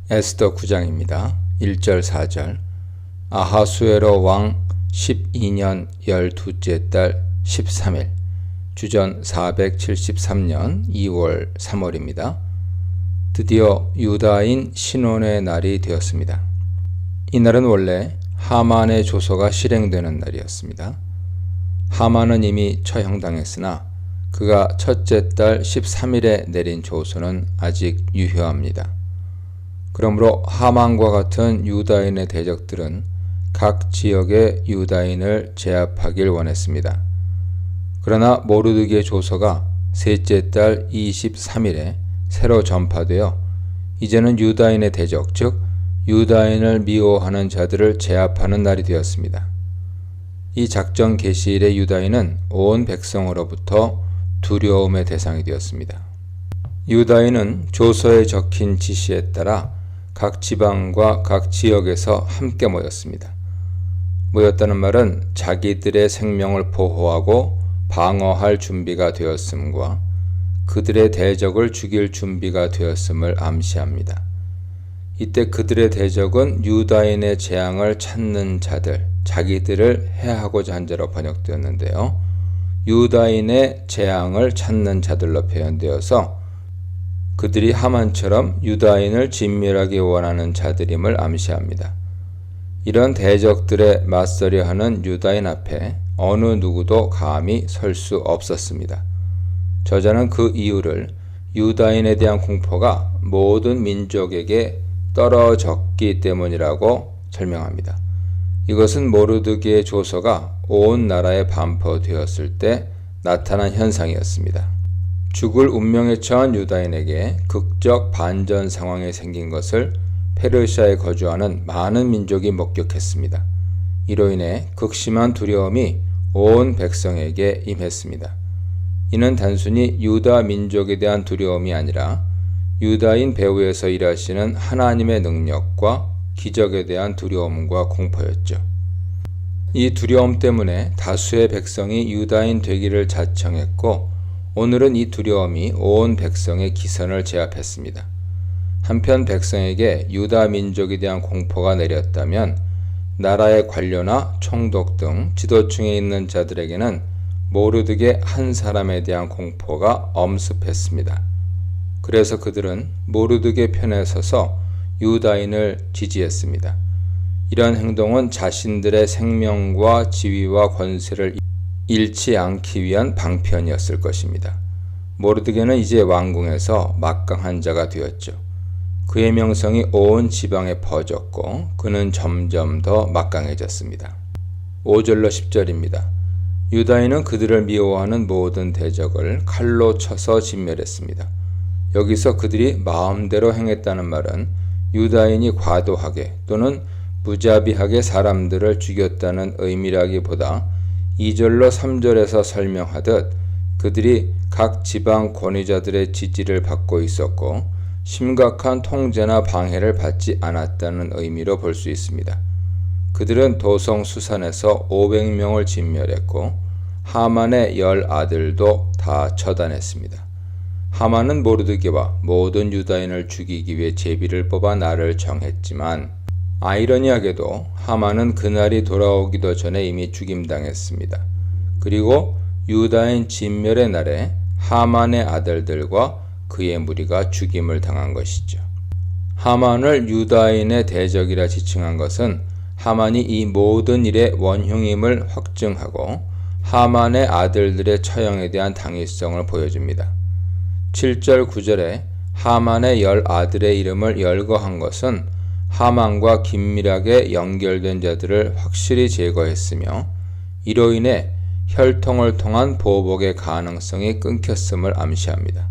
에스더 9장입니다. 1절 4절. 아하수에로 왕 12년 12째 달 13일 주전 473년 2월 3월입니다. 드디어 유다인 신혼의 날이 되었습니다. 이날은 원래 하만의 조서가 실행되는 날이었습니다. 하만은 이미 처형당했으나 그가 첫째 달 13일에 내린 조서는 아직 유효합니다. 그러므로 하만과 같은 유다인의 대적들은 각 지역의 유다인을 제압하길 원했습니다. 그러나 모르드게의 조서가 셋째 달 23일에 새로 전파되어 이제는 유다인의 대적, 즉 유다인을 미워하는 자들을 제압하는 날이 되었습니다. 이 작전 개시일의 유다인은 온 백성으로부터 두려움의 대상이 되었습니다. 유다인은 조서에 적힌 지시에 따라 각 지방과 각 지역에서 함께 모였습니다. 모였다는 말은 자기들의 생명을 보호하고 방어할 준비가 되었음과 그들의 대적을 죽일 준비가 되었음을 암시합니다. 이때 그들의 대적은 유다인의 재앙을 찾는 자들, 자기들을 해하고자 한 자로 번역되었는데요. 유다인의 재앙을 찾는 자들로 표현되어서 그들이 하만처럼 유다인을 진멸하기 원하는 자들임을 암시합니다. 이런 대적들에 맞서려 하는 유다인 앞에 어느 누구도 감히 설 수 없었습니다. 저자는 그 이유를 유다인에 대한 공포가 모든 민족에게 떨어졌기 때문이라고 설명합니다. 이것은 모르드게의 조서가 온 나라에 반포되었을 때 나타난 현상이었습니다. 죽을 운명에 처한 유다인에게 극적 반전 상황이 생긴 것을 페르시아에 거주하는 많은 민족이 목격했습니다. 이로 인해 극심한 두려움이 온 백성에게 임했습니다. 이는 단순히 유다 민족에 대한 두려움이 아니라 유다인 배후에서 일하시는 하나님의 능력과 기적에 대한 두려움과 공포였죠. 이 두려움 때문에 다수의 백성이 유다인 되기를 자청했고 오늘은 이 두려움이 온 백성의 기선을 제압했습니다. 한편 백성에게 유다 민족에 대한 공포가 내렸다면 나라의 관료나 총독 등 지도층에 있는 자들에게는 모르드게 한 사람에 대한 공포가 엄습했습니다. 그래서 그들은 모르드게 편에 서서 유다인을 지지했습니다. 이런 행동은 자신들의 생명과 지위와 권세를 잃지 않기 위한 방편이었을 것입니다. 모르드게는 이제 왕궁에서 막강한 자가 되었죠. 그의 명성이 온 지방에 퍼졌고 그는 점점 더 막강해졌습니다. 5절로 10절입니다. 유다인은 그들을 미워하는 모든 대적을 칼로 쳐서 진멸했습니다. 여기서 그들이 마음대로 행했다는 말은 유다인이 과도하게 또는 무자비하게 사람들을 죽였다는 의미라기보다 2절로 3절에서 설명하듯 그들이 각 지방 권위자들의 지지를 받고 있었고 심각한 통제나 방해를 받지 않았다는 의미로 볼 수 있습니다. 그들은 도성 수산에서 500명을 진멸했고 하만의 10아들도 다 처단했습니다. 하만은 모르드게와 모든 유다인을 죽이기 위해 제비를 뽑아 날을 정했지만 아이러니하게도 하만은 그날이 돌아오기도 전에 이미 죽임당했습니다. 그리고 유다인 진멸의 날에 하만의 아들들과 그의 무리가 죽임을 당한 것이죠. 하만을 유다인의 대적이라 지칭한 것은 하만이 이 모든 일의 원흉임을 확증하고 하만의 아들들의 처형에 대한 당위성을 보여줍니다. 7절 9절에 하만의 10아들의 이름을 열거한 것은 하만과 긴밀하게 연결된 자들을 확실히 제거했으며 이로 인해 혈통을 통한 보복의 가능성이 끊겼음을 암시합니다.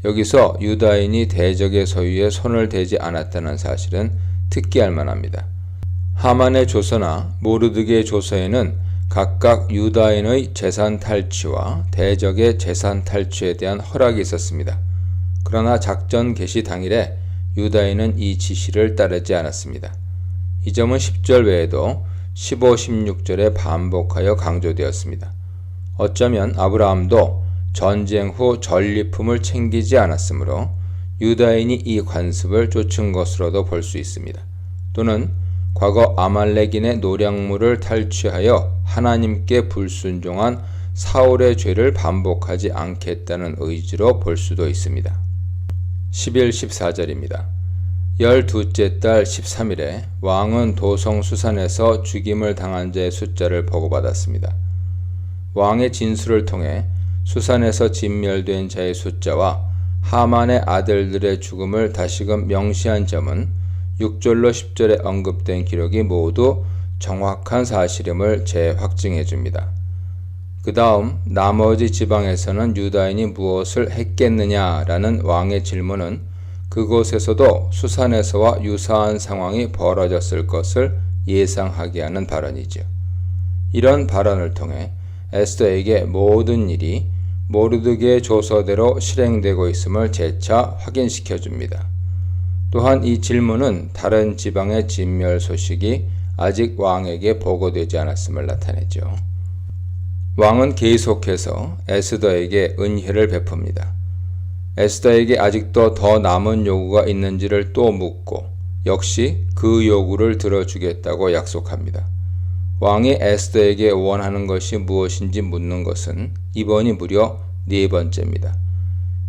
여기서 유다인이 대적의 소유에 손을 대지 않았다는 사실은 특기할 만합니다. 하만의 조서나 모르드게의 조서에는 각각 유다인의 재산 탈취와 대적의 재산 탈취에 대한 허락이 있었습니다. 그러나 작전 개시 당일에 유다인은 이 지시를 따르지 않았습니다. 이 점은 10절 외에도 15, 16절에 반복하여 강조되었습니다. 어쩌면 아브라함도 전쟁 후 전리품을 챙기지 않았으므로 유다인이 이 관습을 쫓은 것으로도 볼 수 있습니다. 또는 과거 아말렉인의 노략물을 탈취하여 하나님께 불순종한 사울의 죄를 반복하지 않겠다는 의지로 볼 수도 있습니다. 11, 14절입니다. 12째 달 13일에 왕은 도성 수산에서 죽임을 당한 자의 숫자를 보고받았습니다. 왕의 진술을 통해 수산에서 진멸된 자의 숫자와 하만의 아들들의 죽음을 다시금 명시한 점은 6절로 10절에 언급된 기록이 모두 정확한 사실임을 재확증해 줍니다. 그 다음 나머지 지방에서는 유다인이 무엇을 했겠느냐라는 왕의 질문은 그곳에서도 수산에서와 유사한 상황이 벌어졌을 것을 예상하게 하는 발언이죠. 이런 발언을 통해 에스더에게 모든 일이 모르드게의 조서대로 실행되고 있음을 재차 확인시켜 줍니다. 또한 이 질문은 다른 지방의 진멸 소식이 아직 왕에게 보고되지 않았음을 나타내죠. 왕은 계속해서 에스더에게 은혜를 베풉니다. 에스더에게 아직도 더 남은 요구가 있는지를 또 묻고 역시 그 요구를 들어주겠다고 약속합니다. 왕이 에스더에게 원하는 것이 무엇인지 묻는 것은 이번이 무려 4번째입니다.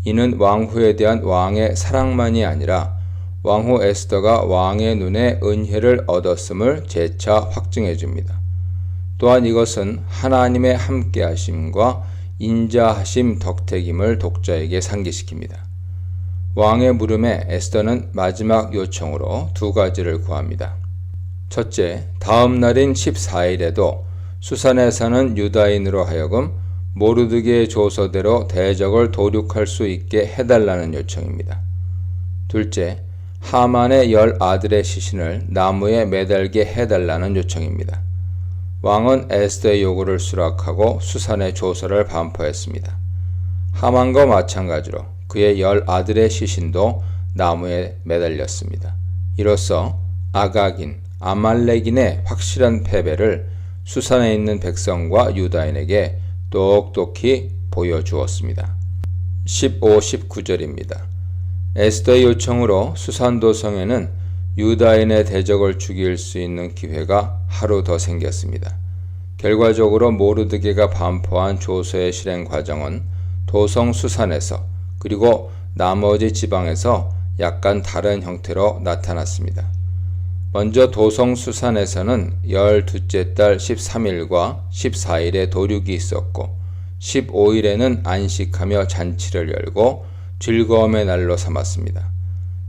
이는 왕후에 대한 왕의 사랑만이 아니라 왕후 에스더가 왕의 눈에 은혜를 얻었음을 재차 확증해 줍니다. 또한 이것은 하나님의 함께하심과 인자하심 덕택임을 독자에게 상기시킵니다. 왕의 물음에 에스더는 마지막 요청으로 2가지를 구합니다. 첫째, 다음 날인 14일에도 수산에 사는 유다인으로 하여금 모르드게의 조서대로 대적을 도륙할 수 있게 해달라는 요청입니다. 둘째, 하만의 10아들의 시신을 나무에 매달게 해달라는 요청입니다. 왕은 에스더의 요구를 수락하고 수산의 조서를 반포했습니다. 하만과 마찬가지로 그의 10아들의 시신도 나무에 매달렸습니다. 이로써 아각인, 아말렉인의 확실한 패배를 수산에 있는 백성과 유다인에게 똑똑히 보여주었습니다. 15, 19절입니다. 에스더의 요청으로 수산도성에는 유다인의 대적을 죽일 수 있는 기회가 하루 더 생겼습니다. 결과적으로 모르드게가 반포한 조서의 실행 과정은 도성 수산에서 그리고 나머지 지방에서 약간 다른 형태로 나타났습니다. 먼저 도성 수산에서는 12째 달 13일과 14일에 도륙이 있었고 15일에는 안식하며 잔치를 열고 즐거움의 날로 삼았습니다.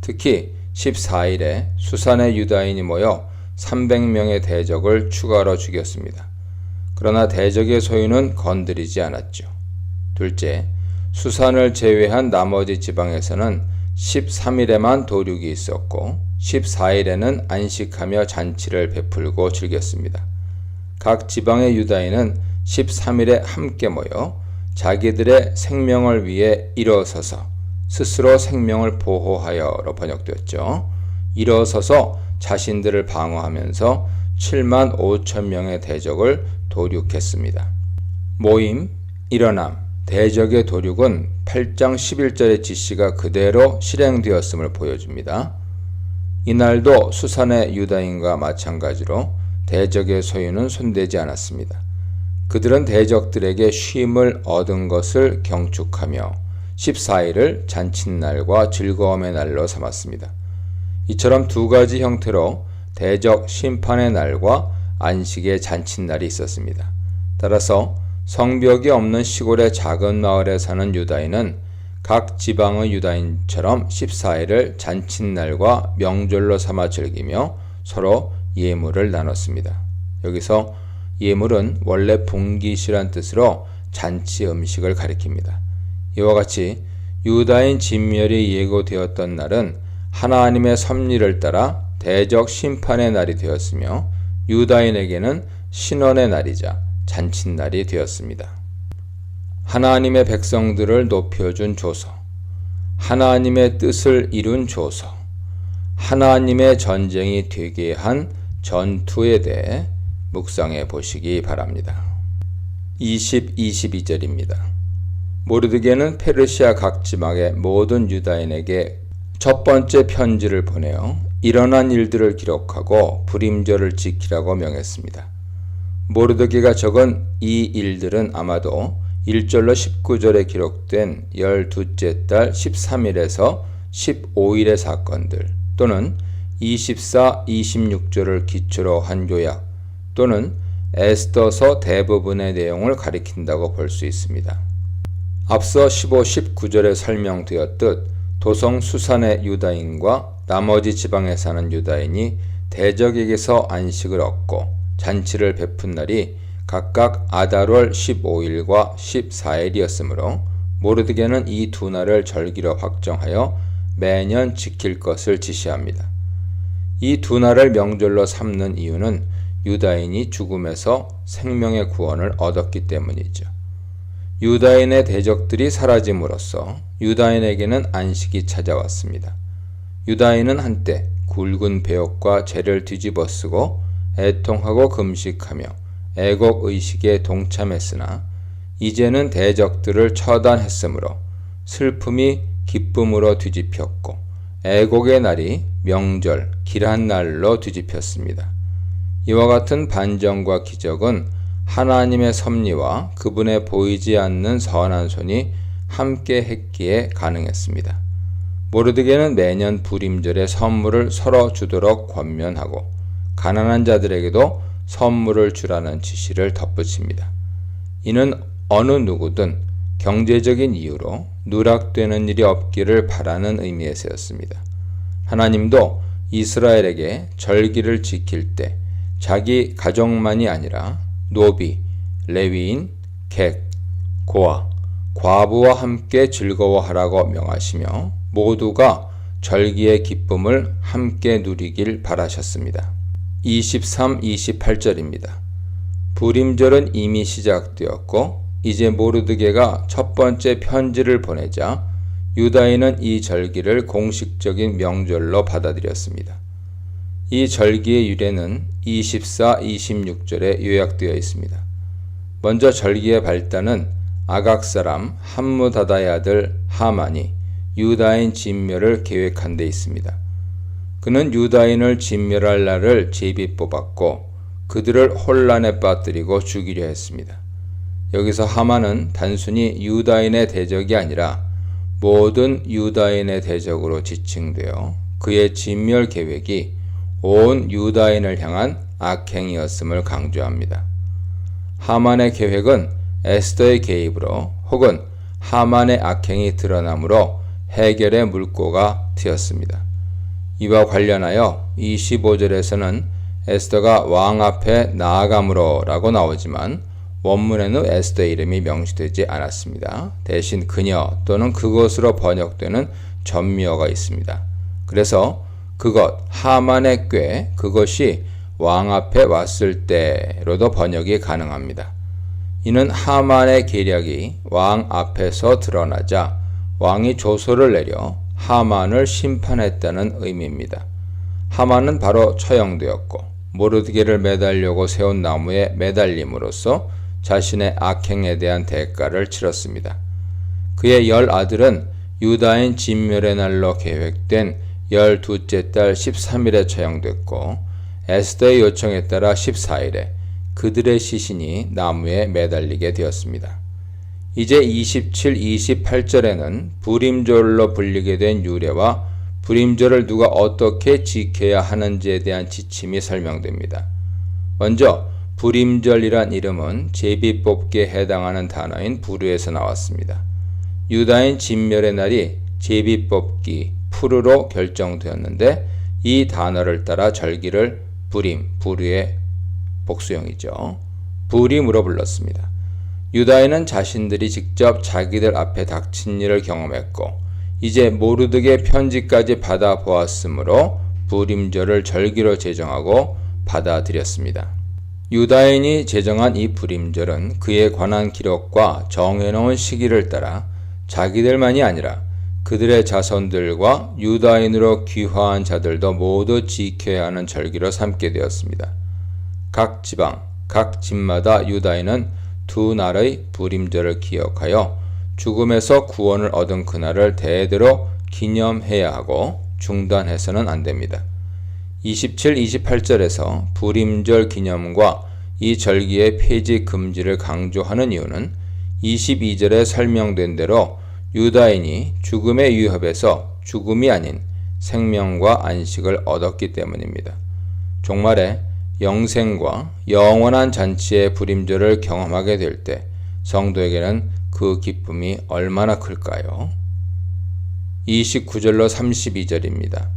특히 14일에 수산의 유다인이 모여 300명의 대적을 추가로 죽였습니다. 그러나 대적의 소유는 건드리지 않았죠. 둘째, 수산을 제외한 나머지 지방에서는 13일에만 도륙이 있었고 14일에는 안식하며 잔치를 베풀고 즐겼습니다. 각 지방의 유다인은 13일에 함께 모여 자기들의 생명을 위해 일어서서 스스로 생명을 보호하여로 번역되었죠. 일어서서 자신들을 방어하면서 7만 5천 명의 대적을 도륙했습니다. 모임, 일어남, 대적의 도륙은 8장 11절의 지시가 그대로 실행되었음을 보여줍니다. 이날도 수산의 유다인과 마찬가지로 대적의 소유는 손대지 않았습니다. 그들은 대적들에게 쉼을 얻은 것을 경축하며 14일을 잔칫날과 즐거움의 날로 삼았습니다. 이처럼 2가지 형태로 대적 심판의 날과 안식의 잔칫날이 있었습니다. 따라서 성벽이 없는 시골의 작은 마을에 사는 유다인은 각 지방의 유다인처럼 14일을 잔칫날과 명절로 삼아 즐기며 서로 예물을 나눴습니다. 여기서 예물은 원래 분깃이란 뜻으로 잔치 음식을 가리킵니다. 이와 같이 유다인 진멸이 예고되었던 날은 하나님의 섭리를 따라 대적 심판의 날이 되었으며 유다인에게는 신원의 날이자 잔칫날이 되었습니다. 하나님의 백성들을 높여준 조서, 하나님의 뜻을 이룬 조서, 하나님의 전쟁이 되게 한 전투에 대해 묵상해 보시기 바랍니다. 20, 22절입니다. 모르드게는 페르시아 각 지방의 모든 유다인에게 첫 번째 편지를 보내어 일어난 일들을 기록하고 불임절을 지키라고 명했습니다. 모르드게가 적은 이 일들은 아마도 1절로 19절에 기록된 12째 달 13일에서 15일의 사건들 또는 24, 26절을 기초로 한 요약 또는 에스더서 대부분의 내용을 가리킨다고 볼 수 있습니다. 앞서 15, 19절에 설명되었듯 도성 수산의 유다인과 나머지 지방에 사는 유다인이 대적에게서 안식을 얻고 잔치를 베푼 날이 각각 아달월 15일과 14일이었으므로 모르드게는 이 두 날을 절기로 확정하여 매년 지킬 것을 지시합니다. 이 두 날을 명절로 삼는 이유는 유다인이 죽음에서 생명의 구원을 얻었기 때문이죠. 유다인의 대적들이 사라짐으로써 유다인에게는 안식이 찾아왔습니다. 유다인은 한때 굵은 배역과 죄를 뒤집어쓰고 애통하고 금식하며 애곡의식에 동참했으나 이제는 대적들을 처단했으므로 슬픔이 기쁨으로 뒤집혔고 애곡의 날이 명절, 길한 날로 뒤집혔습니다. 이와 같은 반전과 기적은 하나님의 섭리와 그분의 보이지 않는 선한 손이 함께 했기에 가능했습니다. 모르드게는 매년 불임절에 선물을 서로 주도록 권면하고 가난한 자들에게도 선물을 주라는 지시를 덧붙입니다. 이는 어느 누구든 경제적인 이유로 누락되는 일이 없기를 바라는 의미에서였습니다. 하나님도 이스라엘에게 절기를 지킬 때 자기 가족만이 아니라 노비, 레위인, 객, 고아, 과부와 함께 즐거워하라고 명하시며 모두가 절기의 기쁨을 함께 누리길 바라셨습니다. 23, 28절입니다. 불임절은 이미 시작되었고 이제 모르드게가 첫 번째 편지를 보내자 유다인은 이 절기를 공식적인 명절로 받아들였습니다. 이 절기의 유래는 24, 26절에 요약되어 있습니다. 먼저 절기의 발단은 아각 사람 함무다다의 아들 하만이 유다인 진멸을 계획한 데 있습니다. 그는 유다인을 진멸할 날을 제비 뽑았고 그들을 혼란에 빠뜨리고 죽이려 했습니다. 여기서 하만은 단순히 유다인의 대적이 아니라 모든 유다인의 대적으로 지칭되어 그의 진멸 계획이 온 유다인을 향한 악행이었음을 강조합니다. 하만의 계획은 에스더의 개입으로 혹은 하만의 악행이 드러나므로 해결의 물꼬가 트였습니다. 이와 관련하여 25절에서는 에스더가 왕 앞에 나아감으로 라고 나오지만 원문에는 에스더의 이름이 명시되지 않았습니다. 대신 그녀 또는 그것으로 번역되는 전미어가 있습니다. 그래서 그것, 하만의 꾀, 그것이 왕 앞에 왔을 때로도 번역이 가능합니다. 이는 하만의 계략이 왕 앞에서 드러나자 왕이 조서를 내려 하만을 심판했다는 의미입니다. 하만은 바로 처형되었고 모르드게를 매달려고 세운 나무에 매달림으로써 자신의 악행에 대한 대가를 치렀습니다. 그의 10아들은 유다인 진멸의 날로 계획된 12째 달 13일에 처형됐고 에스더의 요청에 따라 14일에 그들의 시신이 나무에 매달리게 되었습니다. 이제 27, 28절에는 불임절로 불리게 된 유래와 불임절을 누가 어떻게 지켜야 하는지에 대한 지침이 설명됩니다. 먼저 불임절이란 이름은 제비뽑기에 해당하는 단어인 부르에서 나왔습니다. 유다인 진멸의 날이 제비뽑기 푸르로 결정되었는데 이 단어를 따라 절기를 부르의 복수형이죠. 부림으로 불렀습니다. 유다인은 자신들이 직접 자기들 앞에 닥친 일을 경험했고 이제 모르드게 편지까지 받아보았으므로 불임절을 절기로 제정하고 받아들였습니다. 유다인이 제정한 이 불임절은 그에 관한 기록과 정해놓은 시기를 따라 자기들만이 아니라 그들의 자손들과 유다인으로 귀화한 자들도 모두 지켜야 하는 절기로 삼게 되었습니다. 각 지방, 각 집마다 유다인은 두 날의 불임절을 기억하여 죽음에서 구원을 얻은 그날을 대대로 기념해야 하고 중단해서는 안 됩니다. 27, 28절에서 불임절 기념과 이 절기의 폐지 금지를 강조하는 이유는 22절에 설명된 대로 유다인이 죽음의 위협에서 죽음이 아닌 생명과 안식을 얻었기 때문입니다. 종말에 영생과 영원한 잔치의 불임절을 경험하게 될 때 성도에게는 그 기쁨이 얼마나 클까요? 29절로 32절입니다.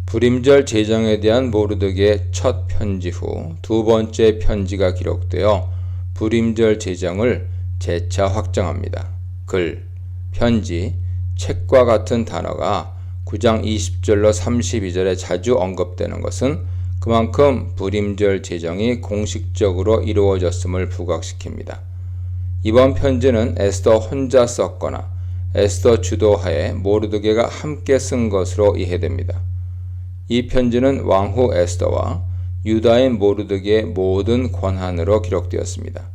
불임절 제정에 대한 모르드게의 첫 편지 후 두 번째 편지가 기록되어 불임절 제정을 재차 확정합니다. 글, 편지, 책과 같은 단어가 9장 20절로 32절에 자주 언급되는 것은 그만큼 불임절 제정이 공식적으로 이루어졌음을 부각시킵니다. 이번 편지는 에스더 혼자 썼거나 에스더 주도하에 모르드게가 함께 쓴 것으로 이해됩니다. 이 편지는 왕후 에스더와 유다인 모르드게의 모든 권한으로 기록되었습니다.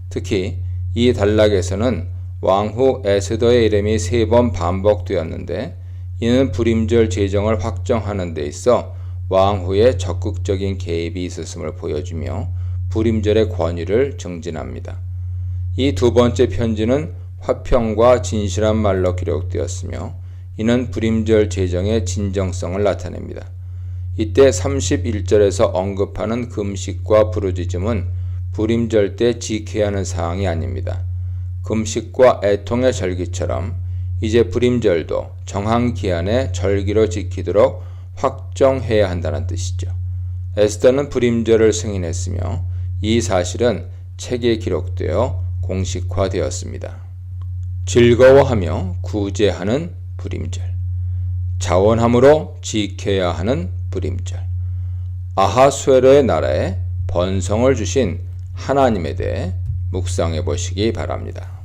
특히 이 단락에서는 왕후 에스더의 이름이 3번 반복되었는데 이는 불임절 제정을 확정하는 데 있어 왕후의 적극적인 개입이 있었음을 보여주며 불임절의 권위를 증진합니다. 이 두 번째 편지는 화평과 진실한 말로 기록되었으며 이는 불임절 제정의 진정성을 나타냅니다. 이때 31절에서 언급하는 금식과 부르짖음은 불임절 때 지켜야 하는 사항이 아닙니다. 금식과 애통의 절기처럼 이제 불임절도 정한 기한에 절기로 지키도록 확정해야 한다는 뜻이죠. 에스더는 불임절을 승인했으며 이 사실은 책에 기록되어 공식화되었습니다. 즐거워하며 구제하는 불임절, 자원함으로 지켜야 하는 불임절, 아하수에로의 나라에 번성을 주신 하나님에 대해 묵상해 보시기 바랍니다.